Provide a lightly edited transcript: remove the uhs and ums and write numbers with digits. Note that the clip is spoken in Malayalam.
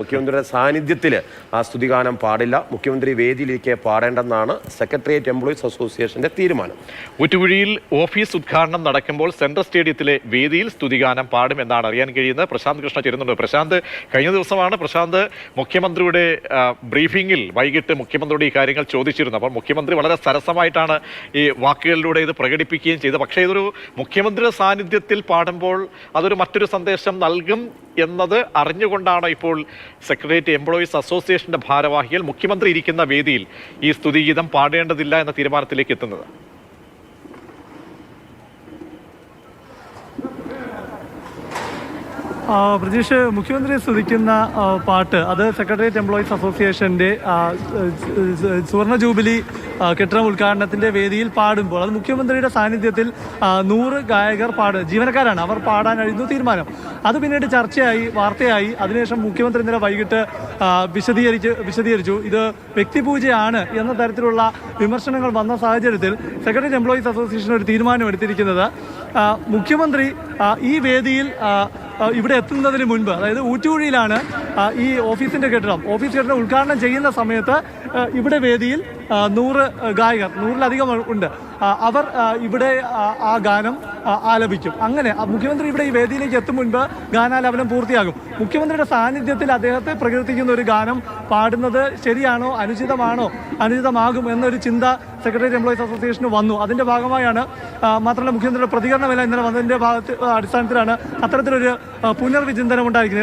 മുഖ്യമന്ത്രിയുടെ സാന്നിധ്യത്തിൽ ആ സ്തുതിഗാനം പാടില്ല. മുഖ്യമന്ത്രി വേദിയിലേക്ക് പാടേണ്ടെന്നാണ് സെക്രട്ടേറിയറ്റ് എംപ്ലോയീസ് അസോസിയേഷന്റെ തീരുമാനം. ഊറ്റുകുഴിയിൽ ഓഫീസ് ഉദ്ഘാടനം നടക്കുമ്പോൾ സെൻട്രൽ സ്റ്റേഡിയത്തിലെ വേദിയിൽ സ്തുതിഗാനം പാടുമെന്നാണ് അറിയാൻ കഴിയുന്നത്. പ്രശാന്ത് കൃഷ്ണ ചേരുന്നുണ്ട്. പ്രശാന്ത്, കഴിഞ്ഞ ദിവസമാണ് മുഖ്യമന്ത്രിയുടെ ബ്രീഫിംഗിൽ വൈകിട്ട് മുഖ്യമന്ത്രിയുടെ ഈ കാര്യങ്ങൾ ചോദിച്ചിരുന്നു. അപ്പോൾ മുഖ്യമന്ത്രി വളരെ സരസമായിട്ടാണ് ഈ വാക്കുകളിലൂടെ ഇത് പ്രകടിപ്പിക്കുകയും ചെയ്തത്. പക്ഷേ ഇതൊരു മുഖ്യമന്ത്രിയുടെ സാന്നിധ്യത്തിൽ പാടുമ്പോൾ അതൊരു മറ്റൊരു സന്ദേശം നൽകും എന്നത് അറിഞ്ഞുകൊണ്ടാണ് ഇപ്പോൾ സെക്രട്ടേറിയറ്റ് എംപ്ലോയീസ് അസോസിയേഷന്റെ ഭാരവാഹികൾ മുഖ്യമന്ത്രി ഇരിക്കുന്ന വേദിയിൽ ഈ സ്തുതിഗീതം പാടേണ്ടതില്ല എന്ന തീരുമാനത്തിലേക്ക് എത്തുന്നത്. പ്രതീഷ്, മുഖ്യമന്ത്രി സ്തുതിക്കുന്ന പാട്ട് അത് സെക്രട്ടേറിയറ്റ് എംപ്ലോയീസ് അസോസിയേഷന്റെ സുവർണ ജൂബിലി കെട്ടിടം ഉദ്ഘാടനത്തിന്റെ വേദിയിൽ പാടുമ്പോൾ അത് മുഖ്യമന്ത്രിയുടെ സാന്നിധ്യത്തിൽ 100 ഗായകർ ജീവനക്കാരാണ്, അവർ പാടാനായിരുന്നു തീരുമാനം. അത് പിന്നീട് ചർച്ചയായി, വാർത്തയായി. അതിനുശേഷം മുഖ്യമന്ത്രി ഇന്നലെ വൈകിട്ട് വിശദീകരിച്ചു ഇത് വ്യക്തിപൂജയാണ് എന്ന തരത്തിലുള്ള വിമർശനങ്ങൾ വന്ന സാഹചര്യത്തിൽ സെക്രട്ടേറിയറ്റ് എംപ്ലോയീസ് അസോസിയേഷൻ ഒരു തീരുമാനം എടുത്തിരിക്കുന്നത് മുഖ്യമന്ത്രി ഈ വേദിയിൽ ഇവിടെ എത്തുന്നതിന് മുൻപ്, അതായത് ഊറ്റുകുഴിയിലാണ് ഈ ഓഫീസ് കെട്ടിടം ഉദ്ഘാടനം ചെയ്യുന്ന സമയത്ത് ഇവിടെ വേദിയിൽ 100 ഗായകർ, 100-ലധികം ഉണ്ട്, അവർ ഇവിടെ ആ ഗാനം ആലപിക്കും. അങ്ങനെ മുഖ്യമന്ത്രി ഇവിടെ ഈ വേദിയിലേക്ക് എത്തും മുൻപ് ഗാനാലാപനം പൂർത്തിയാകും. മുഖ്യമന്ത്രിയുടെ സാന്നിധ്യത്തിൽ അദ്ദേഹത്തെ പ്രകീർത്തിക്കുന്ന ഒരു ഗാനം പാടുന്നത് ശരിയാണോ, അനുചിതമാകും എന്നൊരു ചിന്ത സെക്രട്ടേറിയറ്റ് എംപ്ലോയീസ് അസോസിയേഷന് വന്നു. അതിന്റെ ഭാഗമായാണ്, മാത്രമല്ല മുഖ്യമന്ത്രിയുടെ പ്രതികരണമില്ല ഇന്നലെ വന്നതിന്റെ അടിസ്ഥാനത്തിലാണ് അത്തരത്തിലൊരു പുനർവിചിന്തനം ഉണ്ടായിരിക്കുന്നത്.